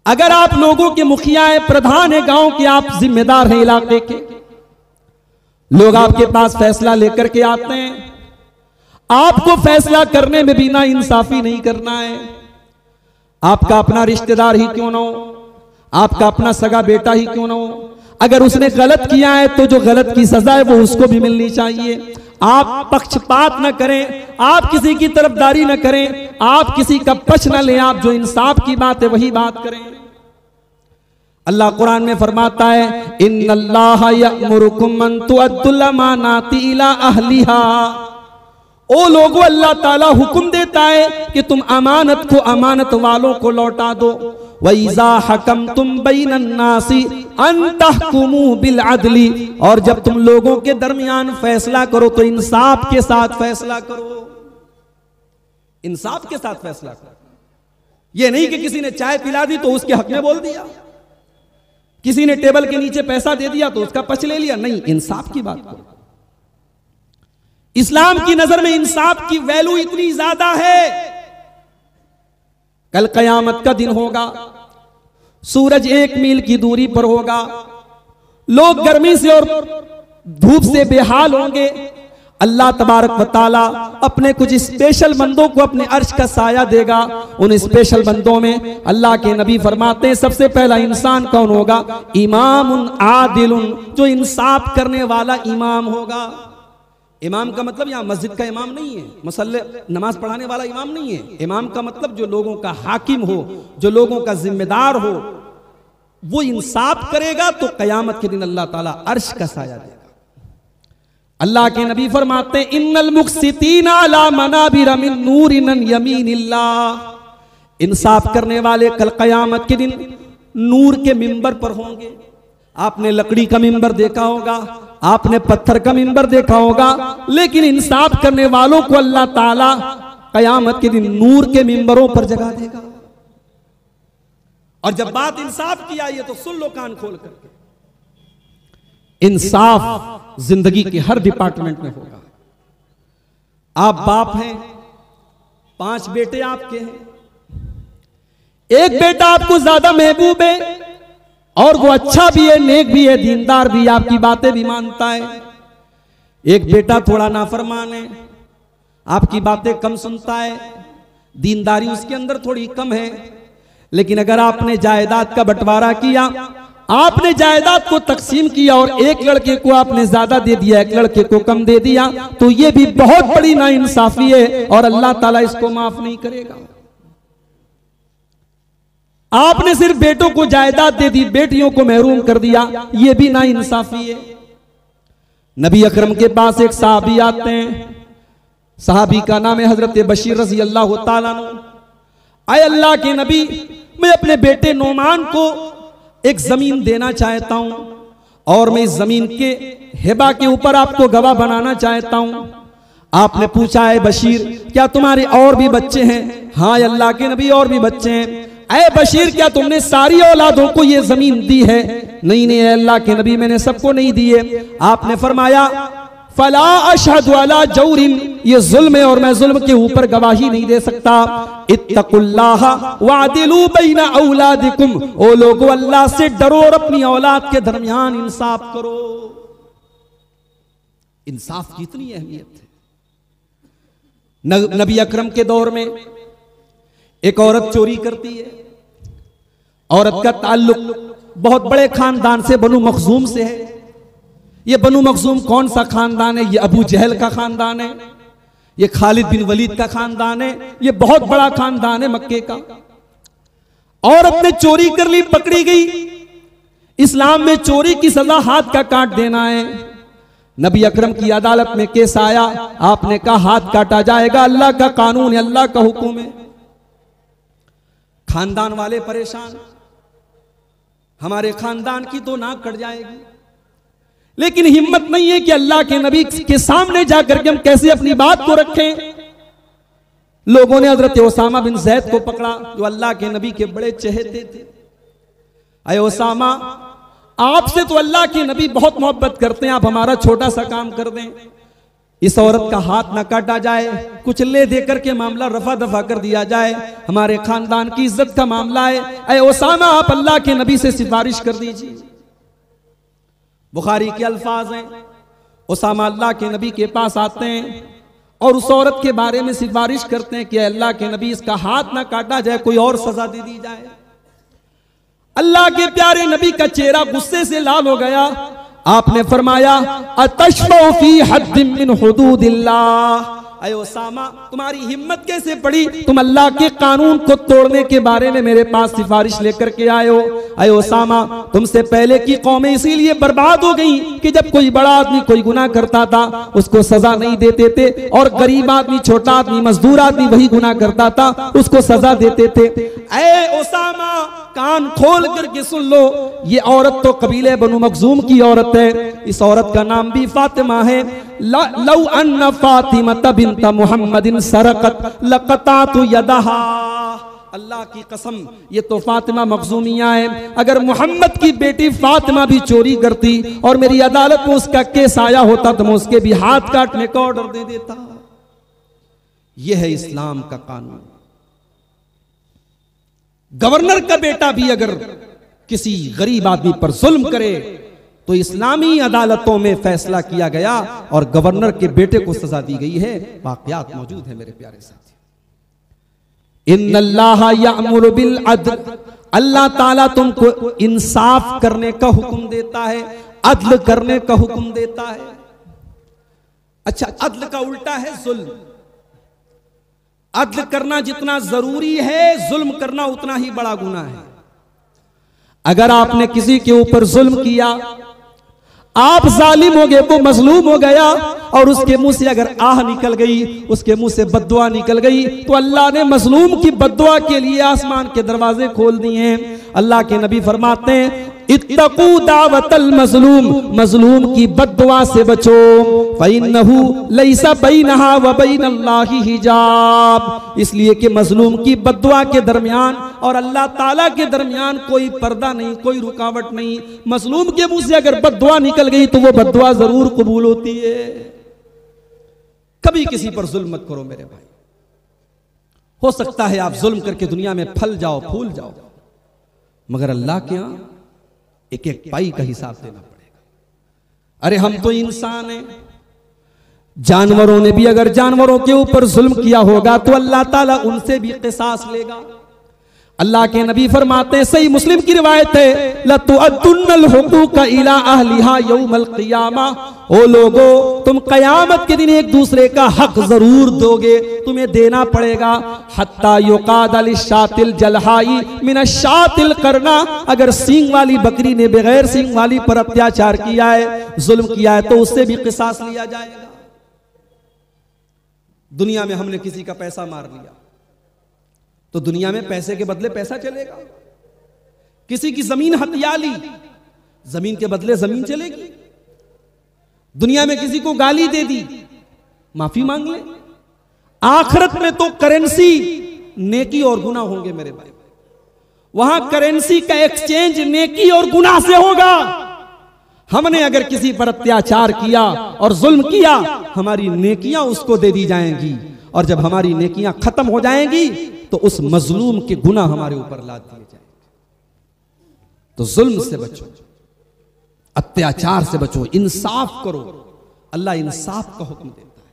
अगर आप लोगों के मुखिया हैं, प्रधान है, गांव के आप जिम्मेदार हैं इलाके के, लोग आपके पास फैसला लेकर के आते हैं, आपको फैसला करने में भी ना इंसाफी नहीं करना है। आपका अपना रिश्तेदार ही क्यों ना हो, आपका अपना सगा बेटा ही क्यों ना हो, अगर उसने गलत किया है तो जो गलत की सजा है वो उसको भी मिलनी चाहिए। आप पक्षपात न करें, आप किसी की तरफदारी न करें, आप किसी का पक्ष न लें, आप जो इंसाफ की बात है वही बात करें। अल्लाह कुरान में फरमाता है, इन्नल्लाह यअमुरुकुम अन तुअद्दुल अमानाति इला अहलिहा। ओ लोगों, अल्लाह ताला हुक्म देता है कि तुम अमानत को अमानत वालों को लौटा दो। वइज़ा हकमतुम बैनन नासी अन तहकुमू बिल अदली, और जब तुम लोगों के दरमियान फैसला करो तो इंसाफ के साथ फैसला करो। इंसाफ के साथ फैसला करो। यह नहीं कि किसी ने चाय पिला दी तो उसके हक में बोल दिया, किसी ने टेबल के नीचे पैसा दे दिया तो उसका पक्ष ले लिया। नहीं, इंसाफ की बात करो। इस्लाम की नजर में इंसाफ की वैल्यू इतनी ज्यादा है। कल कयामत का दिन होगा, सूरज 1 मील की दूरी पर होगा, लोग गर्मी से और धूप से बेहाल होंगे। अल्लाह तबारक व तआला अपने कुछ स्पेशल बंदों को अपने अर्श का साया देगा। उन स्पेशल बंदों में अल्लाह के नबी फरमाते हैं सबसे पहला इंसान कौन होगा? इमामुन आदिलुन, जो इंसाफ करने वाला इमाम होगा। इमाम का मतलब यहां मस्जिद का इमाम नहीं है, मसल्ले नमाज पढ़ाने वाला इमाम नहीं है। इमाम का मतलब जो लोगों का हाकिम हो, जो लोगों का जिम्मेदार हो, वो इंसाफ करेगा तो कयामत के दिन अल्लाह ताला अर्श का साया देगा। अल्लाह के नबी फरमाते हैं, इन्नल मुक़सितीना अला मनाबिर मिन नूरिन यमीनिल्लाह। इंसाफ करने वाले कल कयामत के दिन नूर के मिंबर पर होंगे। आपने लकड़ी का मिंबर देखा होगा, आपने पत्थर का मिंबर देखा होगा, लेकिन इंसाफ करने वालों को अल्लाह ताला कयामत के दिन नूर के मिंबरों पर जगा देगा। और जब बात इंसाफ की आई है तो सुन लो कान खोल करके, इंसाफ जिंदगी के हर डिपार्टमेंट में होगा। आप बाप हैं, 5 बेटे आपके हैं, एक बेटा आपको ज्यादा महबूब है और वो अच्छा भी है, नेक भी है, दीनदार भी, आपकी बातें भी मानता है। एक बेटा थोड़ा नाफरमान है, आपकी बातें कम सुनता है, दीनदारी उसके अंदर थोड़ी कम है। लेकिन अगर आपने जायदाद का बंटवारा किया, आपने जायदाद को तकसीम किया और एक लड़के को आपने ज्यादा दे दिया, एक लड़के को कम दे दिया, तो यह भी बहुत बड़ी नाइंसाफी है और अल्लाह ताला इसको माफ नहीं करेगा। आपने सिर्फ बेटों को जायदाद दे दी, बेटियों को महरूम कर दिया, यह भी नाइंसाफी है। नबी अकरम के पास एक सहाबी आते हैं, सहाबी का नाम है हजरत बशीर रज़ी अल्लाह ताला अन्हु। आए अल्लाह के नबी, मैं अपने बेटे नोमान को एक जमीन देना चाहता हूं और मैं इस जमीन के हिबा के ऊपर आपको गवाह बनाना चाहता हूं। आपने पूछा है बशीर, क्या तुम्हारे और भी बच्चे हैं? हाँ अल्लाह के नबी, और भी बच्चे हैं। ऐ बशीर, क्या तुमने सारी औलादों को ये जमीन दी है? नहीं नहीं अल्लाह के नबी, मैंने सबको नहीं दी है। आपने फरमाया, फला अशहदु अला जौरिन, ये जुल्म है और मैं जुल्म के ऊपर गवाही नहीं दे सकता। इत्तकुल्लाह वादिलू बैना औलादिकुम, ओ लोगो अल्लाह से डरो और अपनी औलाद के दरमियान इंसाफ करो। इंसाफ की इतनी अहमियत है। नबी अकरम के दौर में एक औरत चोरी करती है। औरत का ताल्लुक बहुत बड़े खानदान से, बनु मखजूम से है। ये बनु मखजूम कौन सा खानदान है? ये अबू जहल का खानदान है, ये खालिद बिन वलीद का खानदान है, ये बहुत बड़ा खानदान है मक्के का। औरत ने चोरी कर ली, पकड़ी गई। इस्लाम में चोरी की सजा हाथ का काट देना है। नबी अकरम की अदालत में केस आया, आपने कहा हाथ काटा जाएगा, अल्लाह का कानून है, अल्लाह का हुक्म है। खानदान वाले परेशान, हमारे खानदान की तो नाक कट जाएगी। लेकिन हिम्मत नहीं है कि अल्लाह के नबी के सामने जाकर के हम कैसे अपनी बात को रखें। लोगों ने हजरत उसामा बिन ज़ैद को पकड़ा, जो अल्लाह के नबी के बड़े चहेते थे। अय उसामा, आपसे तो अल्लाह के नबी बहुत मोहब्बत करते हैं, आप हमारा छोटा सा काम कर दें। इस औरत का हाथ ना काटा जाए, कुछ ले देकर के मामला रफा दफा कर दिया जाए, हमारे खानदान की इज्जत का मामला है। ऐ ओसामा, आप अल्लाह के नबी से सिफारिश कर दीजिए। बुखारी के अल्फाज हैं, ओसामा अल्लाह के नबी के पास आते हैं और उस औरत के बारे में सिफारिश करते हैं कि अल्लाह के नबी इसका हाथ ना काटा जाए, कोई और सजा दे दी जाए। अल्लाह के प्यारे नबी का चेहरा गुस्से से लाल हो गया। आपने फरमाया, अतशफउ फी हद्दिन मिन हुदूदिल्लाह, अय ओसामा तुम्हारी हिम्मत कैसे पड़ी, तुम अल्लाह के कानून को तोड़ने के बारे में मेरे पास सिफारिश लेकर के आए हो। अय ओसामा, तुमसे पहले की कौमें इसीलिए बर्बाद हो गई कि जब कोई बड़ा आदमी कोई गुनाह करता था उसको सजा नहीं देते थे, और गरीब आदमी, छोटा आदमी, मजदूर आदमी वही गुनाह करता था उसको सजा देते थे। ऐ ओसामा, कान खोल करके सुन लो, ये औरत तो कबीले बनु मखजूम की औरत है। इस औरत का नाम भी फातिमा है। लौ अन्ना फातिमा बिन्त मुहम्मदिन सरकत लक़तातु यदहा, अल्लाह की कसम ये तो फातिमा मखजूमिया है। अगर मोहम्मद की बेटी फातिमा भी चोरी करती और मेरी अदालत में उसका केस आया होता तो मैं उसके भी हाथ काटने का ऑर्डर दे देता। यह है इस्लाम का कानून। गवर्नर का बेटा भी अगर किसी गरीब आदमी पर जुल्म करे तो इस्लामी अदालतों में फैसला किया गया और गवर्नर के बेटे को सजा दी गई है। वाकयात मौजूद है मेरे प्यारे साथी। इन्नल्लाह यअमुरु बिल अद्ल, अल्लाह ताला तुमको इंसाफ करने का हुक्म देता है, अदल करने का हुक्म देता है। अच्छा, अदल का उल्टा है जुल्म। अदल करना जितना जरूरी है, जुल्म करना उतना ही बड़ा गुनाह है। अगर आपने किसी के ऊपर जुल्म किया, आप जालिम हो गए, वो मजलूम हो गया और उसके मुंह से अगर आह निकल गई, उसके मुंह से बद्दुआ निकल गई, तो अल्लाह ने मजलूम की बद्दुआ के लिए आसमान के दरवाजे खोल दिए हैं। अल्लाह के नबी फरमाते हैं, इत्तकू दावतल मजलूम, मजलूम की बद्दुआ से बचो, फइन्नहु लैसा बैनहा व बैनल्लाहि हिजाब, इसलिए कि मजलूम की बद्दुआ के दरमियान और अल्लाह ताला के दरमियान कोई पर्दा नहीं, कोई रुकावट नहीं। मजलूम के मुंह से अगर बद्दुआ निकल गई तो वो बद्दुआ जरूर कबूल होती है। कभी किसी पर जुल्म मत करो मेरे भाई। हो सकता है आप जुल्म करके दुनिया में फल जाओ, फूल जाओ, मगर अल्लाह के यहां एक एक पाई का हिसाब देना पड़ेगा। अरे हम तो इंसान हैं, जानवरों ने भी अगर जानवरों के ऊपर जुल्म किया होगा तो अल्लाह ताला उनसे भी क़िसास लेगा। अल्लाह के नबी फरमाते हैं, सही मुस्लिम की रिवायत है, लतुअद्दुन्नल हुकूक इला अहलिहा यौमल क़ियामा, ओ लोगो तुम कयामत के दिन एक दूसरे का हक जरूर दोगे, तुम्हें देना पड़ेगा। हत्ता युकाद लिशातिल जलहाई मिनशातिल करना, अगर सींग वाली बकरी ने बगैर सींग वाली पर अत्याचार किया है, जुल्म किया है, तो उससे भी क़िसास लिया जाएगा। दुनिया में हमने किसी का पैसा मार लिया तो दुनिया में पैसे के बदले पैसा चलेगा। किसी की जमीन हथिया ली, जमीन के बदले जमीन चलेगी। दुनिया में किसी को गाली दे दी, माफी मांग ले। आखिरत में तो करेंसी नेकी और गुनाह होंगे मेरे भाई। वहां करेंसी का एक्सचेंज नेकी और गुनाह से होगा। हमने अगर किसी पर अत्याचार किया और जुल्म किया, हमारी नेकियां उसको दे दी जाएंगी, और जब हमारी नेकियां खत्म हो जाएंगी तो उस मजलूम के गुनाह हमारे ऊपर लाद दिए जाएंगे। तो जुल्म से बचो, अत्याचार से बचो, इंसाफ करो। अल्लाह इंसाफ का हुक्म देता है।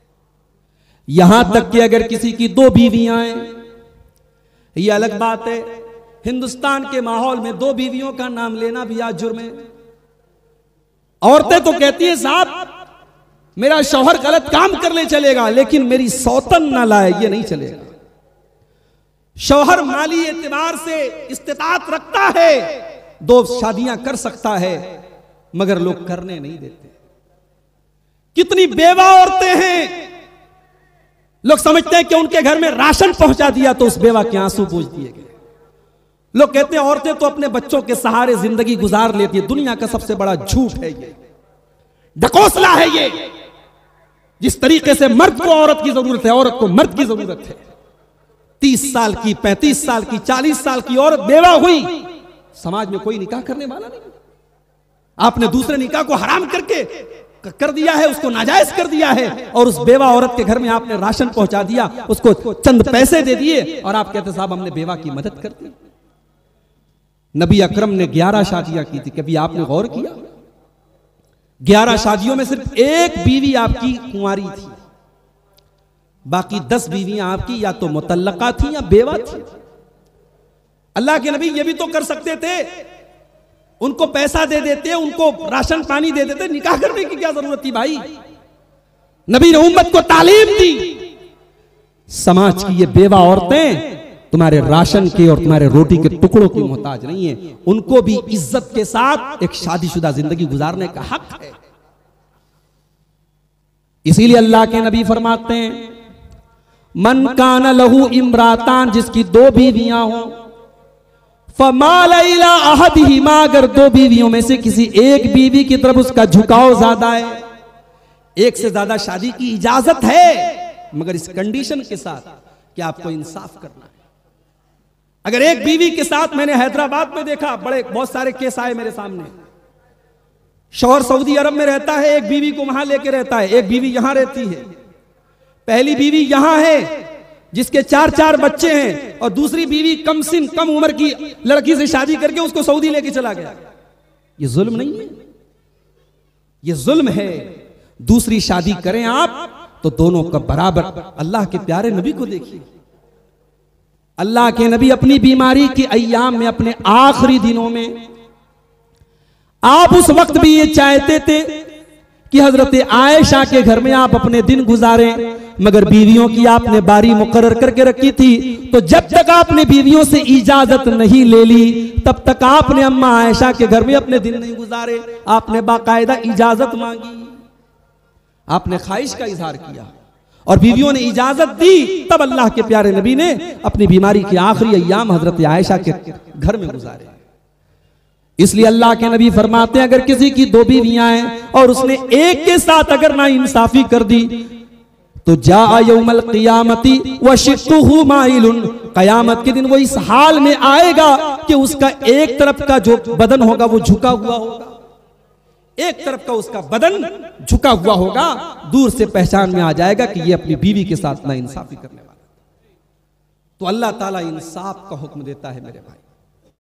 यहां तक कि अगर किसी की दो बीवियां हैं, यह अलग बात है। हिंदुस्तान के माहौल में दो बीवियों का नाम लेना भी आज जुर्म है। औरतें तो कहती हैं, साहब मेरा शौहर गलत काम कर ले चलेगा, लेकिन मेरी सौतन ना लाए, ये नहीं चलेगा। शौहर माली एतबार से इस्तिताअत रखता है, दो शादियां कर सकता है, मगर लोग करने नहीं देते। कितनी बेवा औरतें हैं, लोग समझते हैं कि उनके घर में राशन पहुंचा दिया तो उस बेवा के आंसू पूछ दिए गए। लोग कहते हैं औरतें तो अपने बच्चों के सहारे जिंदगी गुजार लेती है। दुनिया का सबसे बड़ा झूठ है ये, ढकोसला है ये। जिस तरीके से मर्द को औरत की जरूरत है, औरत को मर्द की जरूरत है। 30 साल की, 35 साल की, 40 साल की औरत बेवा हुई, समाज में कोई निकाह करने वाला नहीं। आपने दूसरे निकाह को हराम करके कर दिया है, उसको नाजायज कर दिया है, और उस बेवा औरत के घर में आपने राशन पहुंचा दिया, उसको चंद पैसे दे दिए और आप कहते साहब हमने बेवा की मदद कर दी। नबी अकरम ने 11 शादियां की थी, कभी आपने गौर किया? 11 शादियों में सिर्फ एक बीवी आपकी कुंवारी थी, बाकी 10 बीवियां आपकी या तो मुतल्लका थी या बेवा थी। अल्लाह के नबी ये भी तो कर सकते थे, उनको पैसा दे देते, उनको राशन पानी दे देते, निकाह करने की क्या जरूरत थी भाई? नबी ने उम्मत को तालीम दी, समाज की ये बेवा औरतें तुम्हारे राशन के और तुम्हारे रोटी के टुकड़ों की मोहताज नहीं है, उनको भी इज्जत के साथ एक शादीशुदा जिंदगी गुजारने का हक है। इसीलिए अल्लाह के नबी फरमाते हैं मन कान लहू इमरातान, जिसकी 2 बीवियां हो, फमाल इला अहदिहिमा, अगर 2 बीवियों में से किसी एक बीवी की तरफ उसका झुकाव ज्यादा है, एक से ज्यादा शादी की इजाजत है, मगर इस कंडीशन के साथ कि आपको इंसाफ करना है। अगर एक बीवी के साथ, मैंने हैदराबाद में देखा, बहुत सारे केस आए मेरे सामने, शौहर सऊदी अरब में रहता है, एक बीवी को वहां लेके रहता है, एक बीवी यहां रहती है। पहली बीवी यहां है जिसके 4 बच्चे हैं, और दूसरी बीवी कम उम्र की लड़की से शादी करके उसको सऊदी लेके चला गया। ये जुल्म नहीं है? ये जुल्म है। दूसरी शादी करें आप तो दोनों का बराबर। अल्लाह के प्यारे नबी को देखिए, अल्लाह के नबी अपनी बीमारी के अय्याम में, अपने आखिरी दिनों में, आप उस वक्त भी ये चाहते थे कि हजरत आयशा के घर में आप अपने दिन गुजारें, मगर बीवियों की आपने बारी मुकर्रर करके रखी थी, तो जब तक आपने बीवियों से इजाजत नहीं ले ली तब तक आपने अम्मा आयशा के घर में अपने दिन नहीं गुजारे। आपने बाकायदा इजाजत मांगी, आपने ख्वाहिश का इजहार किया और बीवियों ने इजाजत दी, तब अल्लाह के प्यारे नबी ने अपनी बीमारी के आखिरी अय्याम हजरत आयशा के घर में गुजारे। इसलिए अल्लाह के नबी फरमाते हैं अगर किसी की 2 बीवियां हैं और उसने एक के साथ अगर ना इंसाफी कर दी तो जा यौमल क़ियामती व शिक़्क़ुहु माइलुन, क़यामत के दिन वो इस हाल में आएगा कि उसका एक तरफ का जो बदन होगा वो झुका हुआ होगा, एक तरफ का उसका बदन झुका हुआ होगा। दूर से पहचान में आ जाएगा कि ये अपनी बीवी के साथ ना इंसाफी करने वाला। तो अल्लाह ताला इंसाफ का हुक्म देता है मेरे भाई।